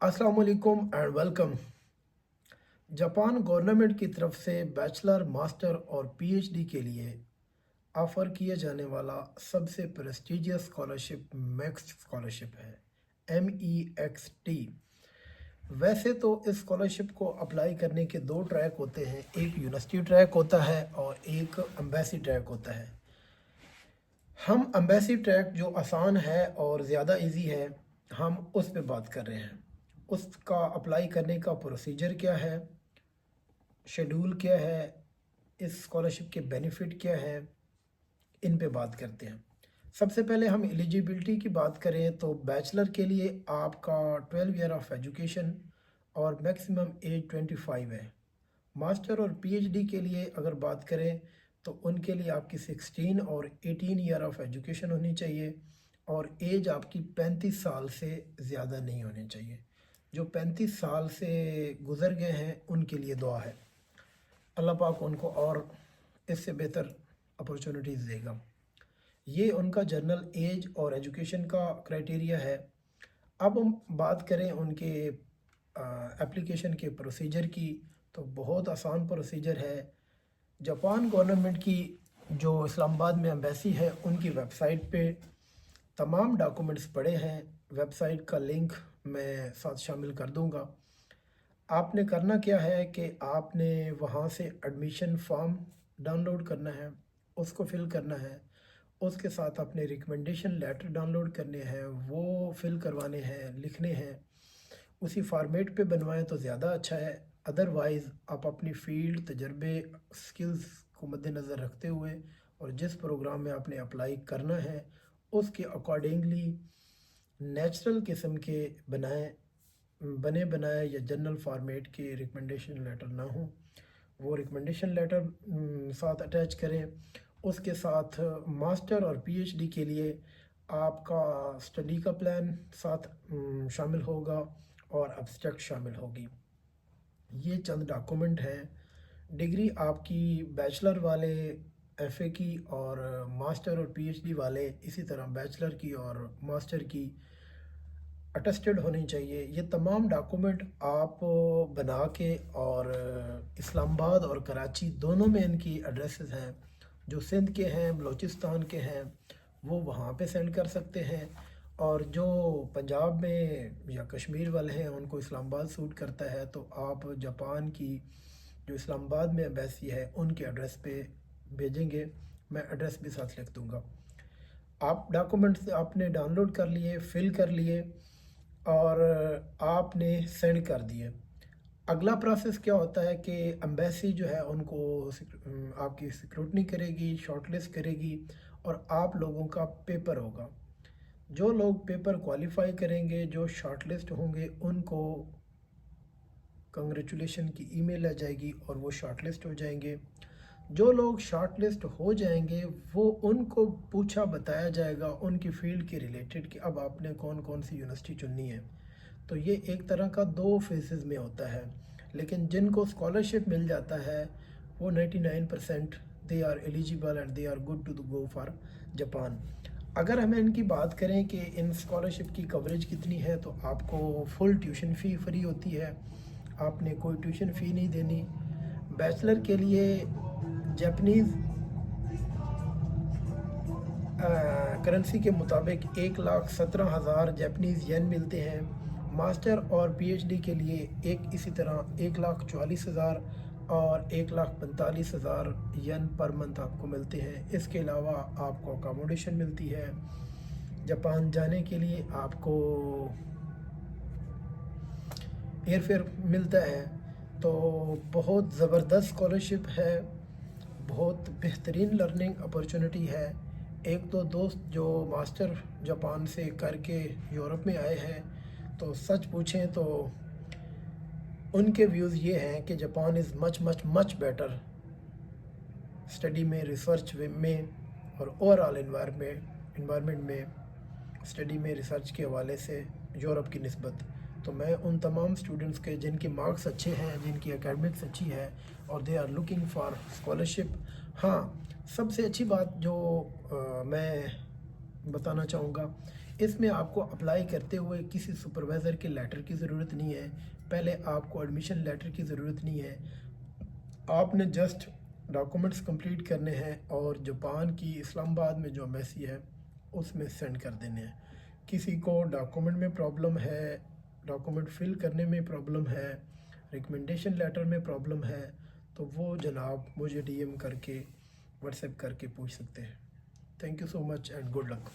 अस्सलाम वालेकुम and welcome. Japan government की तरफ से बैचलर, मास्टर और पीएचडी के लिए ऑफ़र किया जाने वाला सबसे प्रेस्टिजियस स्कॉलरशिप मैक्स स्कॉलरशिप है, MEXT। वैसे तो इस स्कॉलरशिप को अप्लाई करने के दो ट्रैक होते हैं, एक यूनिवर्सिटी ट्रैक होता है और एक एम्बेसी ट्रैक होता है। हम एम्बेसी ट्रैक जो आसान है और ज़्यादा इजी है, हम उस पे बात कर रहे हैं। उसका अप्लाई करने का प्रोसीजर क्या है, शेड्यूल क्या है, इस स्कॉलरशिप के बेनिफिट क्या है, इन पे बात करते हैं। सबसे पहले हम एलिजिबिलिटी की बात करें तो बैचलर के लिए आपका 12 ईयर ऑफ एजुकेशन और मैक्सिमम एज 25 है। मास्टर और पीएचडी के लिए अगर बात करें तो उनके लिए आपकी 16 और 18 ईयर ऑफ एजुकेशन होनी चाहिए और एज आपकी 35 साल से ज़्यादा नहीं होनी चाहिए। जो 35 साल से गुज़र गए हैं उनके लिए दुआ है, अल्लाह पाक उनको और इससे बेहतर अपॉर्चुनिटीज़ देगा। ये उनका जनरल एज और एजुकेशन का क्राइटेरिया है। अब हम बात करें उनके एप्लीकेशन के प्रोसीजर की, तो बहुत आसान प्रोसीजर है। जापान गवर्नमेंट की जो इस्लामाबाद में एम्बेसी है उनकी वेबसाइट पे तमाम डॉक्यूमेंट्स पड़े हैं। वेबसाइट का लिंक मैं साथ शामिल कर दूंगा। आपने करना क्या है कि आपने वहाँ से एडमिशन फॉर्म डाउनलोड करना है, उसको फिल करना है। उसके साथ अपने रिकमेंडेशन लेटर डाउनलोड करने हैं, वो फिल करवाने हैं, लिखने हैं। उसी फॉर्मेट पे बनवाएं तो ज़्यादा अच्छा है। अदरवाइज़ आप अपनी फ़ील्ड, तजर्बे, स्किल्स को मद्देनज़र रखते हुए और जिस प्रोग्राम में आपने अप्लाई करना है उसके अकॉर्डिंगली नेचुरल किस्म के बने बनाए या जनरल फॉर्मेट के रिकमेंडेशन लेटर ना हो, वो रिकमेंडेशन लेटर साथ अटैच करें। उसके साथ मास्टर और पीएचडी के लिए आपका स्टडी का प्लान साथ शामिल होगा और एब्स्ट्रैक्ट शामिल होगी। ये चंद डॉक्यूमेंट हैं। डिग्री आपकी बैचलर वाले एफए की और मास्टर और पीएचडी वाले इसी तरह बैचलर की और मास्टर की अटेस्टेड होनी चाहिए। ये तमाम डॉक्यूमेंट आप बना के और इस्लामाबाद और कराची दोनों में इनकी एड्रेसेस हैं। जो सिंध के हैं, बलूचिस्तान के हैं, वो वहाँ पे सेंड कर सकते हैं और जो पंजाब में या कश्मीर वाले हैं उनको इस्लामाबाद सूट करता है तो आप जापान की जो इस्लामाबाद में एम्बेसी है उनके एड्रेस पे भेजेंगे। मैं एड्रेस भी साथ लिख दूँगा। आप डॉक्यूमेंट्स आपने डाउनलोड कर लिए, फिल कर लिए और आपने सेंड कर दिए। अगला प्रोसेस क्या होता है कि एम्बेसी जो है उनको आपकी स्क्रूटनी करेगी, शॉर्टलिस्ट करेगी और आप लोगों का पेपर होगा। जो लोग पेपर क्वालिफाई करेंगे, जो शॉर्टलिस्ट होंगे, उनको कंग्रेचुलेशन की ईमेल आ जाएगी और वो शॉर्टलिस्ट हो जाएंगे। जो लोग शॉर्टलिस्ट हो जाएंगे वो उनको पूछा बताया जाएगा उनकी फील्ड के रिलेटेड कि अब आपने कौन कौन सी यूनिवर्सिटी चुननी है। तो ये एक तरह का दो फेजेस में होता है, लेकिन जिनको स्कॉलरशिप मिल जाता है वो 99% they are eligible and they are good to go for Japan. अगर हमें इनकी बात करें कि इन स्कॉलरशिप की कवरेज कितनी है, तो आपको फुल ट्यूशन फ़ी फ्री होती है, आपने कोई ट्यूशन फ़ी नहीं देनी। बैचलर के लिए जापानीज़ करेंसी के मुताबिक 1,17,000 जापानीज़ येन मिलते हैं। मास्टर और पीएचडी के लिए एक इसी तरह 1,44,000 और 1,45,000 येन पर मंथ आपको मिलते हैं। इसके अलावा आपको अकोमोडेशन मिलती है। जापान जाने के लिए आपको एयरफेयर मिलता है। तो बहुत ज़बरदस्त स्कॉलरशिप है, बहुत बेहतरीन लर्निंग अपॉर्चुनिटी है। एक दो दोस्त जो मास्टर जापान से करके यूरोप में आए हैं तो सच पूछें तो उनके व्यूज़ ये हैं कि Japan is much much much better study में, रिसर्च में और ओवरऑल इन्वायरमेंट में, स्टडी में, रिसर्च के हवाले से यूरोप की निस्बत। तो मैं उन तमाम स्टूडेंट्स के जिनके मार्क्स अच्छे हैं, जिनकी एकेडमिक्स अच्छी है और they are looking for scholarship. हाँ, सबसे अच्छी बात जो मैं बताना चाहूँगा اس میں آپ کو اپلائی کرتے ہوئے کسی سپروائزر کے لیٹر کی ضرورت نہیں ہے، پہلے آپ کو ایڈمیشن لیٹر کی ضرورت نہیں ہے، آپ نے جسٹ ڈاکومنٹس کمپلیٹ کرنے ہیں اور جاپان کی اسلام آباد میں جو ایمبیسی ہے اس میں سینڈ کر دینے ہیں۔ کسی کو ڈاکومنٹ میں پرابلم ہے، ڈاکومنٹ فل کرنے میں پرابلم ہے، ریکمنڈیشن لیٹر میں پرابلم ہے، تو وہ جناب مجھے ڈی ایم کر کے واٹس ایپ کر کے پوچھ سکتے ہیں۔ Thank you so much and good luck.